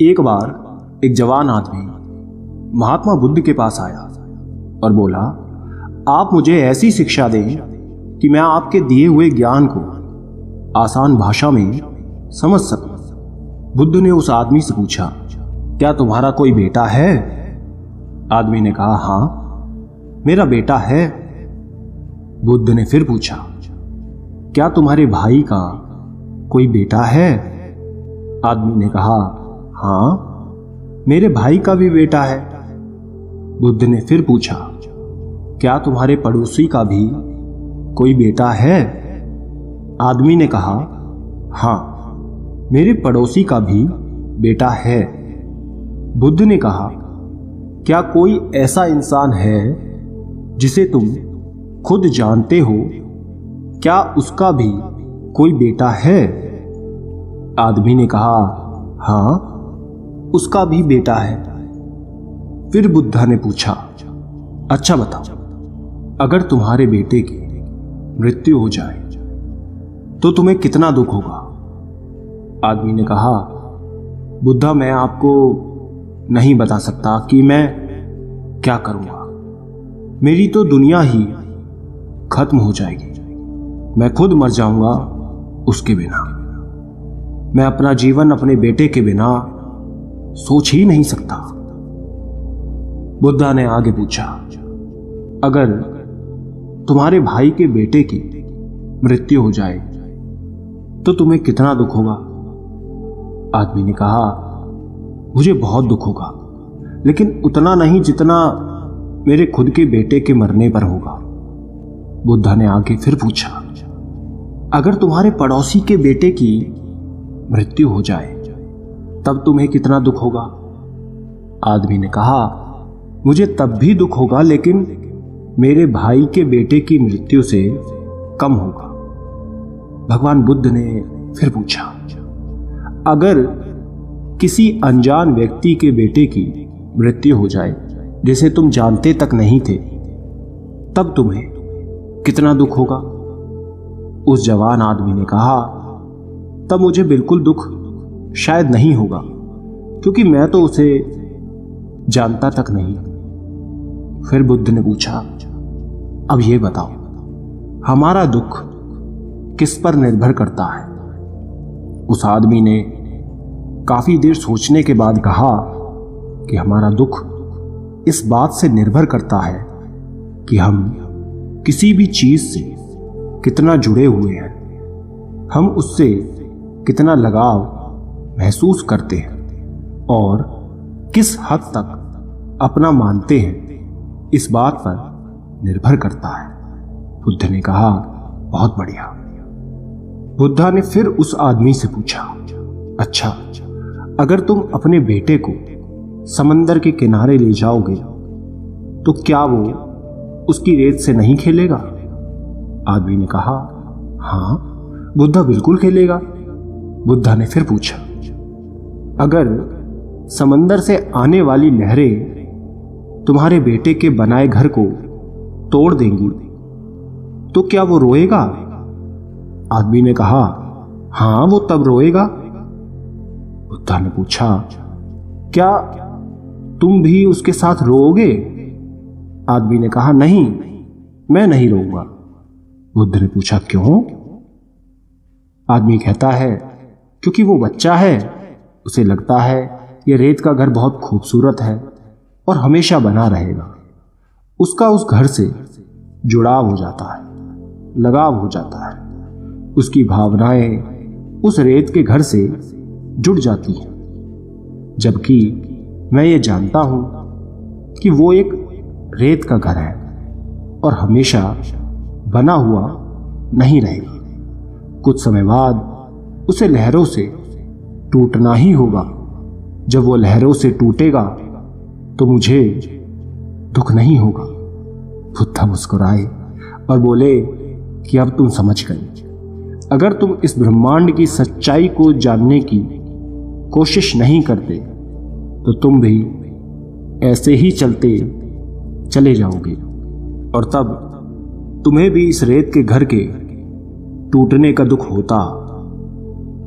एक बार एक जवान आदमी महात्मा बुद्ध के पास आया और बोला, आप मुझे ऐसी शिक्षा दें कि मैं आपके दिए हुए ज्ञान को आसान भाषा में समझ सकूं। बुद्ध ने उस आदमी से पूछा, क्या तुम्हारा कोई बेटा है? आदमी ने कहा, हां, मेरा बेटा है। बुद्ध ने फिर पूछा, क्या तुम्हारे भाई का कोई बेटा है? आदमी ने कहा, हां, मेरे भाई का भी बेटा है। बुद्ध ने फिर पूछा, क्या तुम्हारे पड़ोसी का भी कोई बेटा है? आदमी ने कहा, हां, मेरे पड़ोसी का भी बेटा है। बुद्ध ने कहा, क्या कोई ऐसा इंसान है जिसे तुम खुद जानते हो? क्या उसका भी कोई बेटा है? आदमी ने कहा, हां, उसका भी बेटा है। फिर बुद्ध ने पूछा, अच्छा बताओ, अगर तुम्हारे बेटे की मृत्यु हो जाए तो तुम्हें कितना दुख होगा? आदमी ने कहा, बुद्धा, मैं आपको नहीं बता सकता कि मैं क्या करूंगा। मेरी तो दुनिया ही खत्म हो जाएगी। मैं खुद मर जाऊंगा उसके बिना। मैं अपना जीवन अपने बेटे के बिना सोच ही नहीं सकता। बुद्धा ने आगे पूछा, अगर तुम्हारे भाई के बेटे की मृत्यु हो जाए तो तुम्हें कितना दुख होगा? आदमी ने कहा, मुझे बहुत दुख होगा, लेकिन उतना नहीं जितना मेरे खुद के बेटे के मरने पर होगा। बुद्धा ने आगे फिर पूछा, अगर तुम्हारे पड़ोसी के बेटे की मृत्यु हो जाए तब तुम्हें कितना दुख होगा? आदमी ने कहा, मुझे तब भी दुख होगा, लेकिन मेरे भाई के बेटे की मृत्यु से कम होगा। भगवान बुद्ध ने फिर पूछा, अगर किसी अनजान व्यक्ति के बेटे की मृत्यु हो जाए जिसे तुम जानते तक नहीं थे, तब तुम्हें कितना दुख होगा? उस जवान आदमी ने कहा, तब मुझे बिल्कुल दुख शायद नहीं होगा, क्योंकि मैं तो उसे जानता तक नहीं। फिर बुद्ध ने पूछा, अब यह बताओ, हमारा दुख किस पर निर्भर करता है? उस आदमी ने काफी देर सोचने के बाद कहा कि हमारा दुख इस बात से निर्भर करता है कि हम किसी भी चीज से कितना जुड़े हुए हैं, हम उससे कितना लगाव महसूस करते हैं और किस हद तक अपना मानते हैं, इस बात पर निर्भर करता है। बुद्ध ने कहा, बहुत बढ़िया। बुद्धा ने फिर उस आदमी से पूछा, अच्छा, अगर तुम अपने बेटे को समंदर के किनारे ले जाओगे तो क्या वो उसकी रेत से नहीं खेलेगा? आदमी ने कहा, हां, बुद्धा बिल्कुल खेलेगा। बुद्धा ने फिर पूछा, अगर समंदर से आने वाली लहरें तुम्हारे बेटे के बनाए घर को तोड़ देंगी तो क्या वो रोएगा? आदमी ने कहा, हां, वो तब रोएगा। बुद्धा ने पूछा, क्या तुम भी उसके साथ रोओगे? आदमी ने कहा, नहीं, मैं नहीं रोऊंगा। बुद्ध ने पूछा, क्यों? आदमी कहता है, क्योंकि वो बच्चा है, उसे लगता है ये रेत का घर बहुत खूबसूरत है और हमेशा बना रहेगा। उसका उस घर से जुड़ाव हो जाता है, लगाव हो जाता है। उसकी भावनाएं उस रेत के घर से जुड़ जाती हैं, जबकि मैं ये जानता हूं कि वो एक रेत का घर है और हमेशा बना हुआ नहीं रहेगा। कुछ समय बाद उसे लहरों से टूटना ही होगा। जब वो लहरों से टूटेगा तो मुझे दुख नहीं होगा। बुद्ध मुस्कुराए और बोले कि अब तुम समझ गए। अगर तुम इस ब्रह्मांड की सच्चाई को जानने की कोशिश नहीं करते तो तुम भी ऐसे ही चलते चले जाओगे और तब तुम्हें भी इस रेत के घर के टूटने का दुख होता।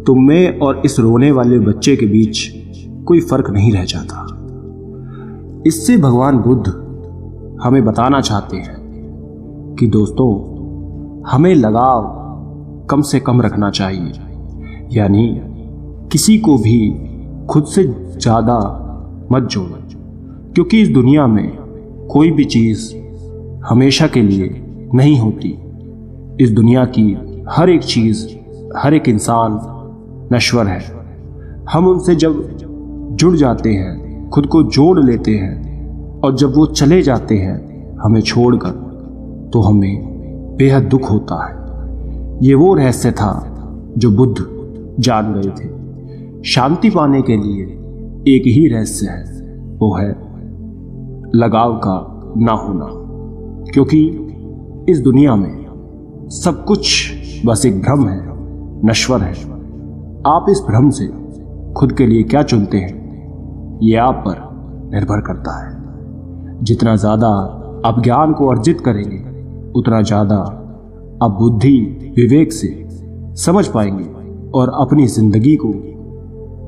तुम में और इस रोने वाले बच्चे के बीच कोई फर्क नहीं रह जाता। इससे भगवान बुद्ध हमें बताना चाहते हैं कि दोस्तों, हमें लगाव कम से कम रखना चाहिए, यानी किसी को भी खुद से ज्यादा मत जोड़ो, क्योंकि इस दुनिया में कोई भी चीज हमेशा के लिए नहीं होती। इस दुनिया की हर एक चीज, हर एक इंसान नश्वर है। हम उनसे जब जुड़ जाते हैं, खुद को जोड़ लेते हैं, और जब वो चले जाते हैं हमें छोड़कर, तो हमें बेहद दुख होता है। ये वो रहस्य था जो बुद्ध जान गए थे। शांति पाने के लिए एक ही रहस्य है, वो है लगाव का ना होना, क्योंकि इस दुनिया में सब कुछ बस एक भ्रम है, नश्वर है। आप इस भ्रम से खुद के लिए क्या चुनते हैं, ये आप पर निर्भर करता है। जितना ज्यादा आप ज्ञान को अर्जित करेंगे, उतना ज्यादा आप बुद्धि विवेक से समझ पाएंगे और अपनी जिंदगी को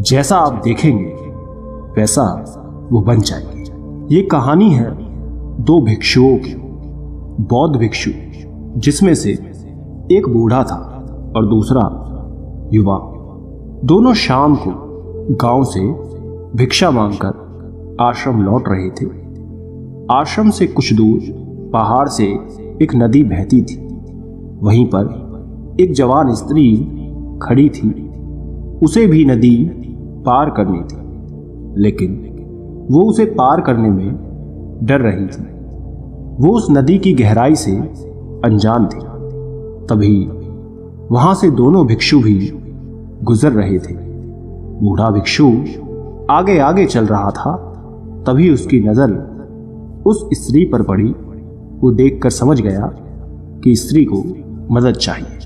जैसा आप देखेंगे वैसा वो बन जाएगी। ये कहानी है दो भिक्षुओं की, बौद्ध भिक्षु, जिसमें से एक बूढ़ा था और दूसरा युवा। दोनों शाम को गांव से भिक्षा मांगकर आश्रम लौट रहे थे। आश्रम से कुछ दूर पहाड़ से एक नदी बहती थी। वहीं पर एक जवान स्त्री खड़ी थी। उसे भी नदी पार करनी थी, लेकिन वो उसे पार करने में डर रही थी। वो उस नदी की गहराई से अनजान थी। तभी वहां से दोनों भिक्षु भी गुजर रहे थे। बूढ़ा भिक्षु आगे आगे चल रहा था। तभी उसकी नजर उस स्त्री पर पड़ी। वो देखकर समझ गया कि स्त्री को मदद चाहिए।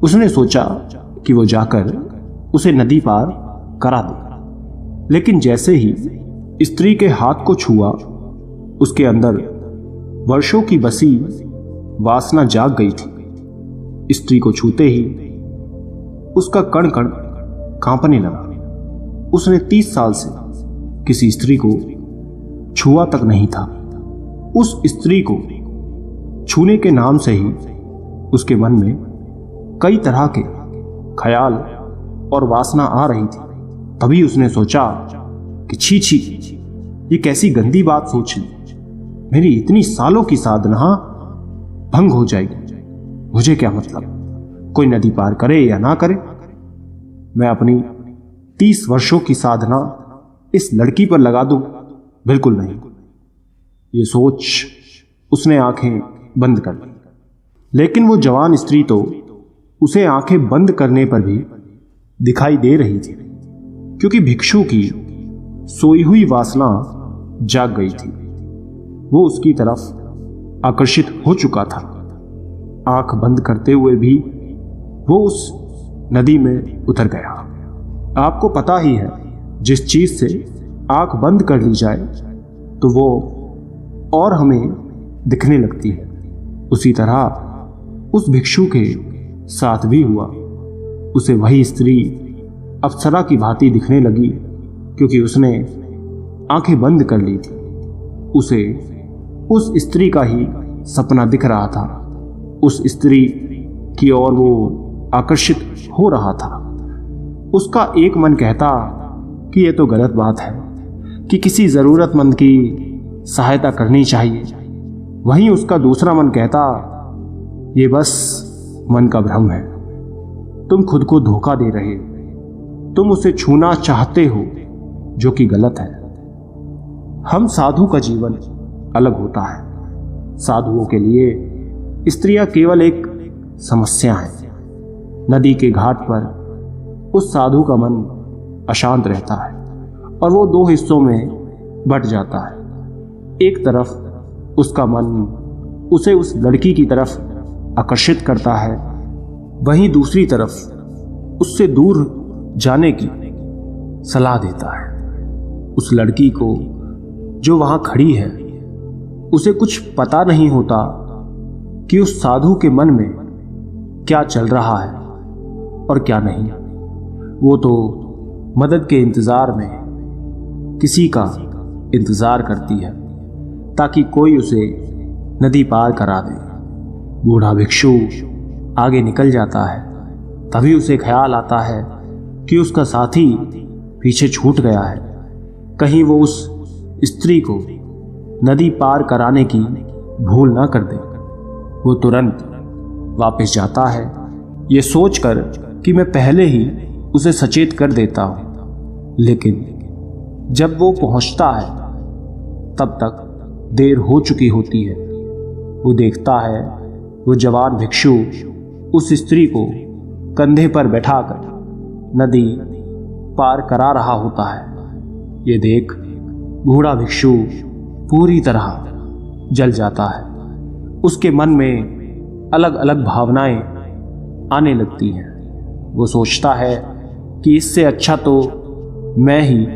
उसने सोचा कि वो जाकर उसे नदी पार करा दे, लेकिन जैसे ही स्त्री के हाथ को छुआ, उसके अंदर वर्षों की बसी वासना जाग गई थी। स्त्री को छूते ही उसका कण कण कांपने लगा। उसने 30 साल से किसी स्त्री को छुआ तक नहीं था। उस स्त्री को छूने के नाम से ही उसके मन में कई तरह के ख्याल और वासना आ रही थी। तभी उसने सोचा कि छी छी, ये कैसी गंदी बात सोच ली। मेरी इतनी सालों की साधना भंग हो जाएगी। मुझे क्या मतलब, कोई नदी पार करे या ना करे, मैं अपनी 30 वर्षों की साधना इस लड़की पर लगा दूं? बिल्कुल नहीं। ये सोच उसने आंखें बंद कर ली। लेकिन वो जवान स्त्री तो उसे आंखें बंद करने पर भी दिखाई दे रही थी, क्योंकि भिक्षु की सोई हुई वासना जाग गई थी। वो उसकी तरफ आकर्षित हो चुका था। आंख बंद करते हुए भी वो उस नदी में उतर गया। आपको पता ही है, जिस चीज से आंख बंद कर ली जाए तो वो और हमें दिखने लगती है। उसी तरह उस भिक्षु के साथ भी हुआ। उसे वही स्त्री अप्सरा की भांति दिखने लगी, क्योंकि उसने आंखें बंद कर ली थी। उसे उस स्त्री का ही सपना दिख रहा था। उस स्त्री की ओर वो आकर्षित हो रहा था। उसका एक मन कहता कि यह तो गलत बात है, कि किसी जरूरतमंद की सहायता करनी चाहिए। वहीं उसका दूसरा मन कहता, ये बस मन का भ्रम है, तुम खुद को धोखा दे रहे हो, तुम उसे छूना चाहते हो, जो कि गलत है। हम साधु का जीवन अलग होता है। साधुओं के लिए स्त्रियां केवल एक समस्या है। नदी के घाट पर उस साधु का मन अशांत रहता है और वो दो हिस्सों में बट जाता है। एक तरफ उसका मन उसे उस लड़की की तरफ आकर्षित करता है, वहीं दूसरी तरफ उससे दूर जाने की सलाह देता है। उस लड़की को जो वहां खड़ी है, उसे कुछ पता नहीं होता कि उस साधु के मन में क्या चल रहा है और क्या नहीं। वो तो मदद के इंतजार में किसी का इंतजार करती है ताकि कोई उसे नदी पार करा दे। बूढ़ा भिक्षु आगे निकल जाता है। तभी उसे ख्याल आता है कि उसका साथी पीछे छूट गया है। कहीं वो उस स्त्री को नदी पार कराने की भूल ना कर दे। वो तुरंत वापस जाता है, ये सोचकर कि मैं पहले ही उसे सचेत कर देता हूं। लेकिन जब वो पहुंचता है तब तक देर हो चुकी होती है। वो देखता है वो जवान भिक्षु उस स्त्री को कंधे पर बैठाकर नदी पार करा रहा होता है। ये देख बूढ़ा भिक्षु पूरी तरह जल जाता है। उसके मन में अलग अलग भावनाएं आने लगती हैं। वो सोचता है कि इससे अच्छा तो मैं ही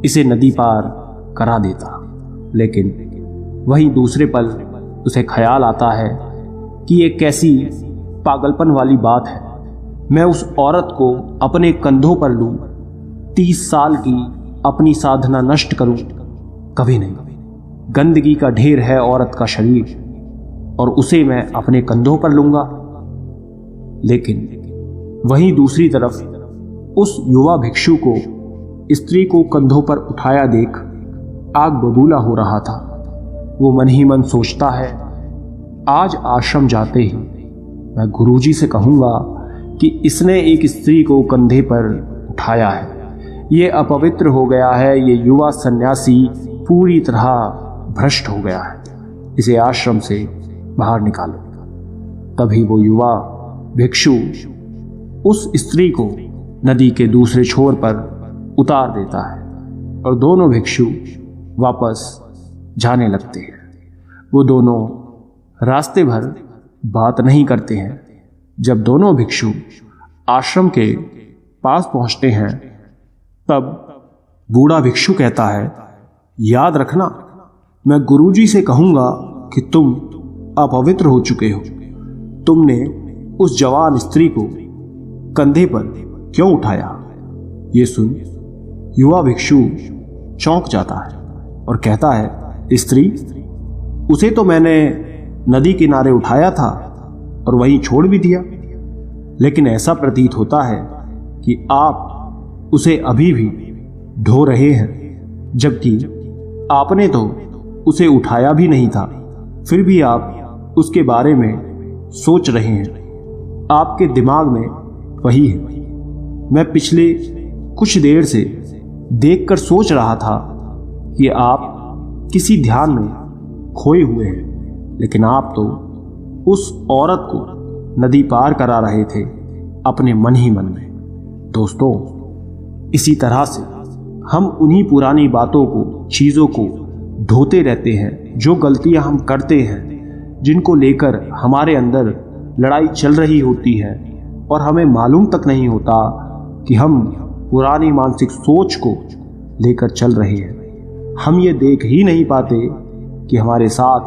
इसे नदी पार करा देता। लेकिन वहीं दूसरे पल उसे ख्याल आता है कि ये कैसी पागलपन वाली बात है। मैं उस औरत को अपने कंधों पर लूं, 30 साल की अपनी साधना नष्ट करूं, कभी नहीं। गंदगी का ढेर है औरत का शरीर और उसे मैं अपने कंधों पर लूंगा। लेकिन वहीं दूसरी तरफ उस युवा भिक्षु को स्त्री को कंधों पर उठाया देख आग बबूला हो रहा था। वो मन ही मन सोचता है, आज आश्रम जाते ही मैं गुरुजी से कहूंगा कि इसने एक स्त्री को कंधे पर उठाया है, ये अपवित्र हो गया है, ये युवा सन्यासी पूरी तरह भ्रष्ट हो गया है, इसे आश्रम से बाहर निकालो। तभी वो युवा भिक्षु उस स्त्री को नदी के दूसरे छोर पर उतार देता है और दोनों भिक्षु वापस जाने लगते हैं। वो दोनों रास्ते भर बात नहीं करते हैं। जब दोनों भिक्षु आश्रम के पास पहुंचते हैं तब बूढ़ा भिक्षु कहता है, याद रखना, मैं गुरुजी से कहूंगा कि तुम अपवित्र हो चुके हो। तुमने उस जवान स्त्री को कंधे पर क्यों उठाया? ये सुन युवा भिक्षु चौंक जाता है और कहता है, स्त्री? उसे तो मैंने नदी किनारे उठाया था और वहीं छोड़ भी दिया। लेकिन ऐसा प्रतीत होता है कि आप उसे अभी भी ढो रहे हैं, जबकि आपने तो उसे उठाया भी नहीं था। फिर भी आप उसके बारे में सोच रहे हैं। आपके दिमाग में वही है। मैं पिछले कुछ देर से देखकर सोच रहा था कि आप किसी ध्यान में खोए हुए हैं, लेकिन आप तो उस औरत को नदी पार करा रहे थे अपने मन ही मन में। दोस्तों, इसी तरह से हम उन्हीं पुरानी बातों को, चीज़ों को ढोते रहते हैं, जो गलतियां हम करते हैं, जिनको लेकर हमारे अंदर लड़ाई चल रही होती है और हमें मालूम तक नहीं होता कि हम पुरानी मानसिक सोच को लेकर चल रहे हैं। हम ये देख ही नहीं पाते कि हमारे साथ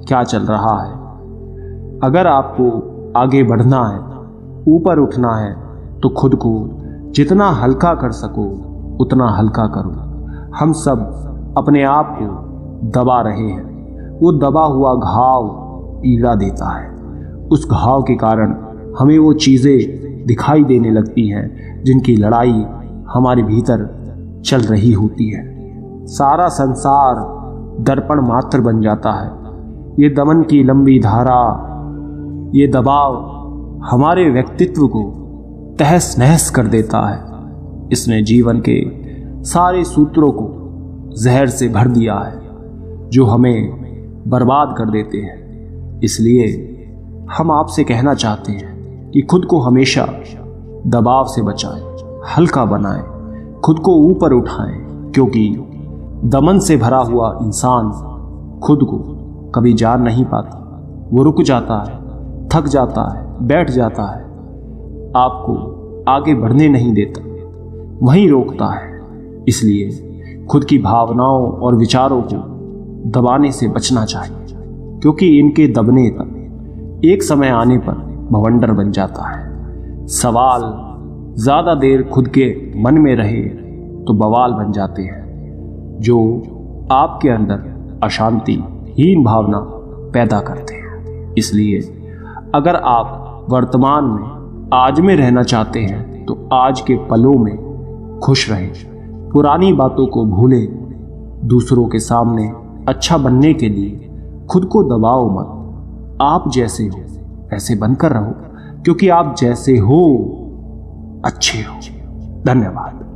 क्या चल रहा है। अगर आपको आगे बढ़ना है, ऊपर उठना है, तो खुद को जितना हल्का कर सको उतना हल्का करो। हम सब अपने आप को दबा रहे हैं। वो दबा हुआ घाव पीड़ा देता है। उस घाव के कारण हमें वो चीज़ें दिखाई देने लगती हैं जिनकी लड़ाई हमारे भीतर चल रही होती है। सारा संसार दर्पण मात्र बन जाता है। ये दमन की लंबी धारा, ये दबाव हमारे व्यक्तित्व को तहस नहस कर देता है। इसने जीवन के सारे सूत्रों को जहर से भर दिया है, जो हमें बर्बाद कर देते हैं। इसलिए हम आपसे कहना चाहते हैं कि खुद को हमेशा दबाव से बचाएं, हल्का बनाएं, खुद को ऊपर उठाएं, क्योंकि दमन से भरा हुआ इंसान खुद को कभी जान नहीं पाता। वो रुक जाता है, थक जाता है, बैठ जाता है, आपको आगे बढ़ने नहीं देता, वहीं रोकता है। इसलिए खुद की भावनाओं और विचारों को दबाने से बचना चाहिए, क्योंकि इनके दबने तक एक समय आने पर भवंडर बन जाता है। सवाल ज़्यादा देर खुद के मन में रहे तो बवाल बन जाते हैं। जो आपके अंदर अशांति, हीन भावना पैदा करते हैं। इसलिए अगर आप वर्तमान में, आज में रहना चाहते हैं तो आज के पलों में खुश रहें, पुरानी बातों को भूलें। दूसरों के सामने अच्छा बनने के लिए खुद को दबाओ मत। आप जैसे हो ऐसे बनकर रहो, क्योंकि आप जैसे हो अच्छे हो। धन्यवाद।